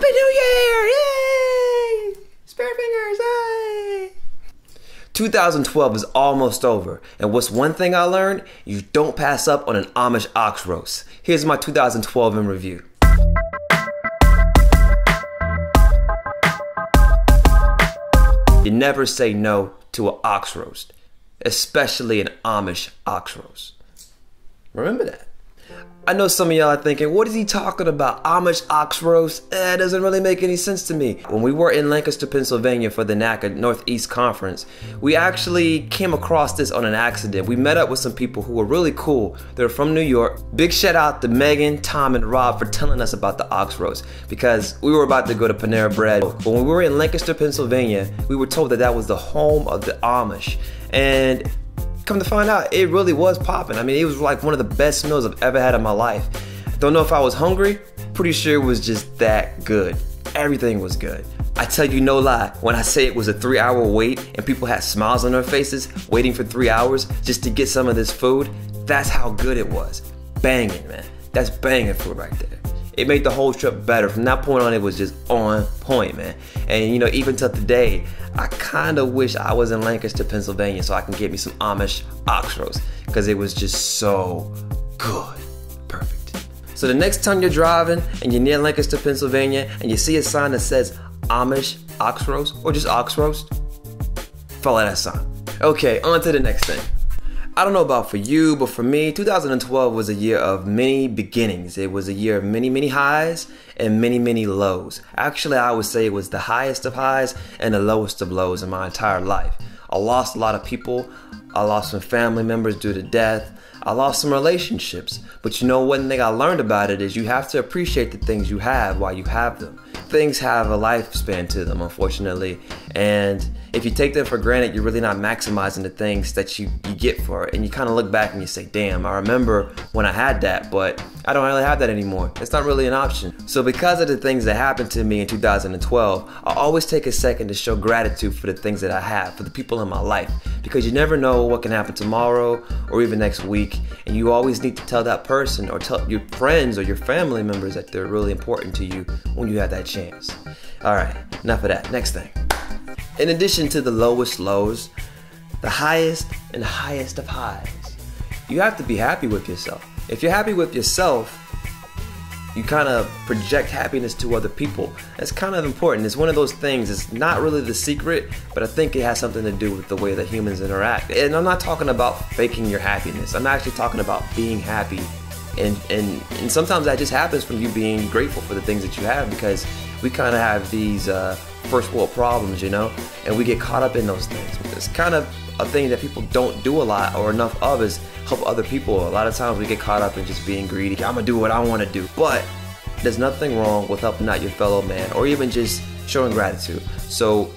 Happy New Year! Yay! Spirit fingers, yay! 2012 is almost over, and what's one thing I learned? You don't pass up on an Amish Ox Roast. Here's my 2012 in review. You never say no to an ox roast, especially an Amish ox roast. Remember that. I know some of y'all are thinking, what is he talking about? Amish ox roast? It doesn't really make any sense to me. When we were in Lancaster, Pennsylvania for the NACA Northeast Conference, we actually came across this on an accident. We met up with some people who were really cool. They're from New York. Big shout out to Megan, Tom, and Rob for telling us about the ox roast, because we were about to go to Panera Bread. But when we were in Lancaster, Pennsylvania, we were told that that was the home of the Amish. And come to find out, it really was popping. I mean, it was like one of the best meals I've ever had in my life. Don't know if I was hungry. Pretty sure it was just that good. Everything was good. I tell you no lie, when I say it was a 3-hour wait and people had smiles on their faces waiting for 3 hours just to get some of this food, that's how good it was. Banging, man. That's banging food right there. It made the whole trip better. From that point on, it was just on point, man. And you know, even till today, I kind of wish I was in Lancaster, Pennsylvania, so I can get me some Amish ox roast, because it was just so good. Perfect. So the next time you're driving and you're near Lancaster, Pennsylvania, and you see a sign that says Amish ox roast, or just ox roast, follow that sign. Okay, on to the next thing. I don't know about for you, but for me, 2012 was a year of many beginnings. It was a year of many, many highs and many, many lows. Actually, I would say it was the highest of highs and the lowest of lows in my entire life. I lost a lot of people. I lost some family members due to death. I lost some relationships. But you know, one thing I learned about it is you have to appreciate the things you have while you have them. Things have a lifespan to them, unfortunately. And if you take them for granted, you're really not maximizing the things that you get for it. And you kind of look back and you say, damn, I remember when I had that, but I don't really have that anymore. It's not really an option. So because of the things that happened to me in 2012, I always take a second to show gratitude for the things that I have, for the people in my life. Because you never know what can happen tomorrow or even next week. And you always need to tell that person or tell your friends or your family members that they're really important to you when you have that chance. All right, enough of that. Next thing. In addition to the lowest lows, the highest and highest of highs, you have to be happy with yourself. If you're happy with yourself, you kind of project happiness to other people. That's kind of important. It's one of those things. It's not really the secret, but I think it has something to do with the way that humans interact. And I'm not talking about faking your happiness. I'm actually talking about being happy. And sometimes that just happens from you being grateful for the things that you have, because we kind of have these first world problems, you know, and we get caught up in those things. It's kind of a thing that people don't do a lot or enough of, is help other people. A lot of times we get caught up in just being greedy. I'm gonna do what I want to do. But there's nothing wrong with helping out your fellow man, or even just showing gratitude. So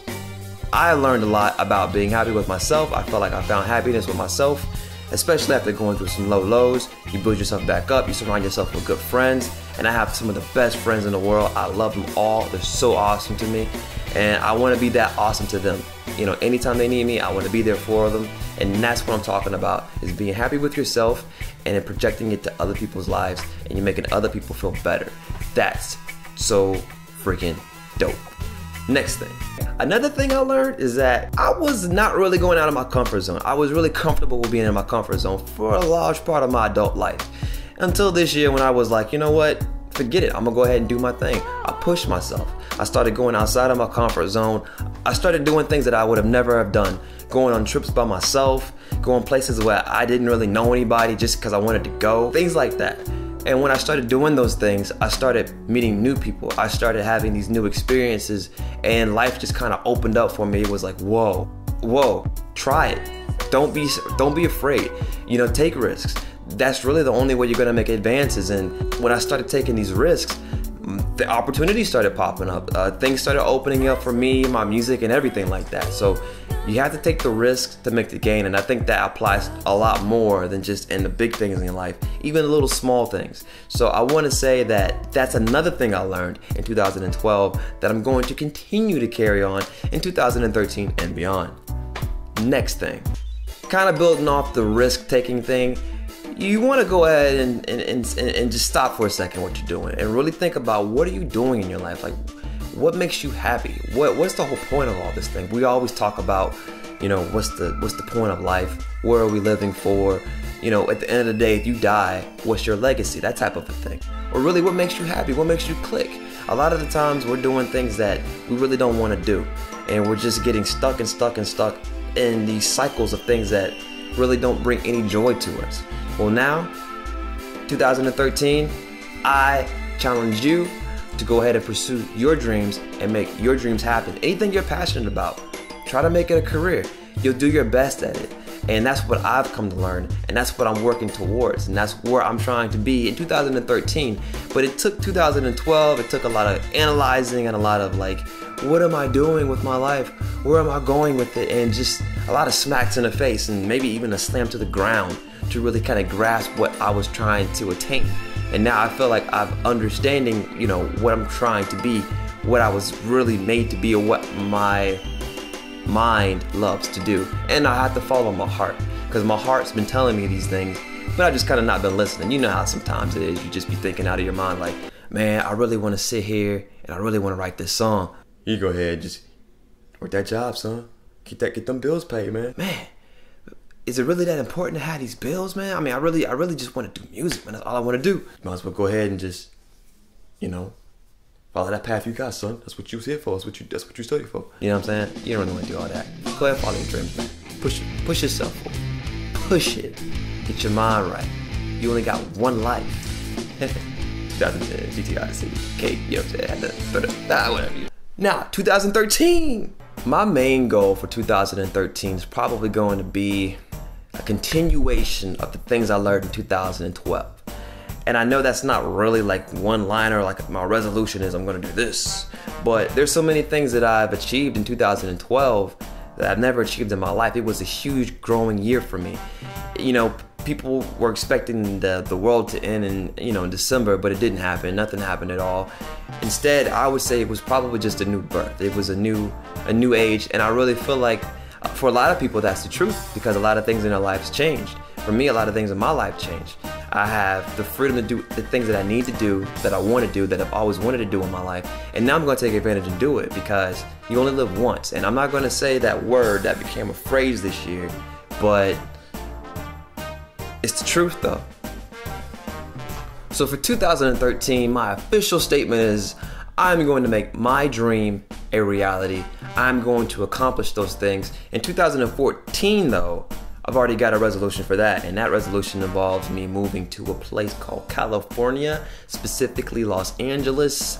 I learned a lot about being happy with myself. I felt like I found happiness with myself, especially after going through some low lows. You build yourself back up, you surround yourself with good friends, and I have some of the best friends in the world. I love them all. They're so awesome to me, and I want to be that awesome to them. You know, anytime they need me, I want to be there for them, and that's what I'm talking about, is being happy with yourself and then projecting it to other people's lives, and you're making other people feel better. That's so freaking dope. Next thing. Another thing I learned is that I was not really going out of my comfort zone. I was really comfortable with being in my comfort zone for a large part of my adult life. Until this year, when I was like, you know what? Forget it. I'm gonna go ahead and do my thing. I pushed myself. I started going outside of my comfort zone. I started doing things that I would have never have done. Going on trips by myself, going places where I didn't really know anybody just because I wanted to go. Things like that. And when I started doing those things, I started meeting new people. I started having these new experiences, and life just kind of opened up for me. It was like, whoa, try it. Don't be afraid. You know, take risks. That's really the only way you're gonna make advances. And when I started taking these risks, the opportunities started popping up. Things started opening up for me, my music, and everything like that. So you have to take the risks to make the gain, and I think that applies a lot more than just in the big things in your life, even the little small things. So I want to say that that's another thing I learned in 2012 that I'm going to continue to carry on in 2013 and beyond. Next thing, kind of building off the risk-taking thing, you want to go ahead and just stop for a second what you're doing and really think about what are you doing in your life. Like, what makes you happy? What's the whole point of all this thing? We always talk about, you know, what's the point of life? Where are we living for? You know, at the end of the day, if you die, what's your legacy? That type of a thing. Or really, what makes you happy? What makes you click? A lot of the times we're doing things that we really don't want to do. And we're just getting stuck in these cycles of things that really don't bring any joy to us. Well, now, 2013, I challenge you to go ahead and pursue your dreams and make your dreams happen. Anything you're passionate about, try to make it a career. You'll do your best at it. And that's what I've come to learn, and that's what I'm working towards, and that's where I'm trying to be in 2013. But it took 2012, it took a lot of analyzing and a lot of like, what am I doing with my life? Where am I going with it? And just a lot of smacks in the face and maybe even a slam to the ground to really kind of grasp what I was trying to attain. And now I feel like I'm understanding, you know, what I'm trying to be, what I was really made to be, or what my mind loves to do. And I have to follow my heart, because my heart's been telling me these things, but I just kind of not been listening. You know how sometimes it is, you just be thinking out of your mind like, man, I really want to sit here and I really want to write this song. You go ahead, just work that job, son. Get them bills paid, man. Man, is it really that important to have these bills, man? I mean, I really just want to do music, man. That's all I want to do. You might as well go ahead and just, you know, follow that path you got, son. That's what you was here for. That's what you studied for. You know what I'm saying? You don't really want to do all that. Go ahead, follow your dreams, man. Push yourself forward. Push it. Get your mind right. You only got one life. 2010, GT Odyssey, Kate, you know what I'm saying? Had to throw that, whatever. Now, 2013. My main goal for 2013 is probably going to be a continuation of the things I learned in 2012. And I know that's not really like one liner, like my resolution is I'm gonna do this, but there's so many things that I've achieved in 2012 that I've never achieved in my life. It was a huge growing year for me. You know, people were expecting the world to end in December, but it didn't happen. Nothing happened at all. Instead, I would say it was probably just a new birth. It was a new age, and I really feel like for a lot of people that's the truth, because a lot of things in their lives changed. For me, a lot of things in my life changed. I have the freedom to do the things that I need to do, that I want to do, that I've always wanted to do in my life. And now I'm going to take advantage and do it, because you only live once. And I'm not going to say that word that became a phrase this year, but it's the truth though. So for 2013, my official statement is I'm going to make my dream a reality. I'm going to accomplish those things. In 2014 though, I've already got a resolution for that, and that resolution involves me moving to a place called California, specifically Los Angeles,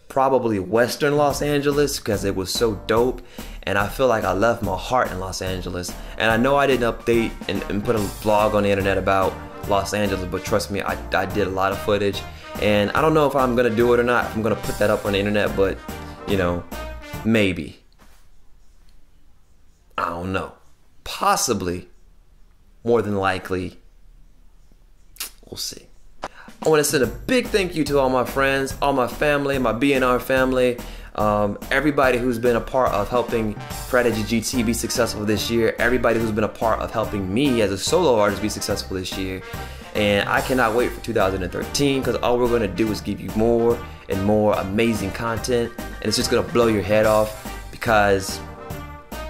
probably Western Los Angeles, because it was so dope, and I feel like I left my heart in Los Angeles. And I know I didn't update and put a vlog on the internet about Los Angeles, but trust me, I did a lot of footage, and I don't know if I'm gonna do it or not, if I'm gonna put that up on the internet, but you know, maybe. I don't know. Possibly. More than likely, we'll see. I want to send a big thank you to all my friends, all my family, my B&R family, everybody who's been a part of helping Pradigy GT be successful this year, everybody who's been a part of helping me as a solo artist be successful this year. And I cannot wait for 2013, because all we're going to do is give you more and more amazing content, and it's just going to blow your head off, because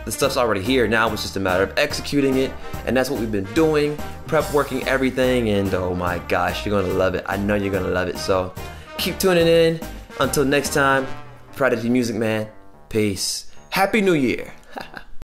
the stuff's already here. Now it's just a matter of executing it, and that's what we've been doing, prep working everything, and oh my gosh, you're gonna love it. I know you're gonna love it. So keep tuning in. Until next time, Pradigy Musicman, peace. Happy New Year.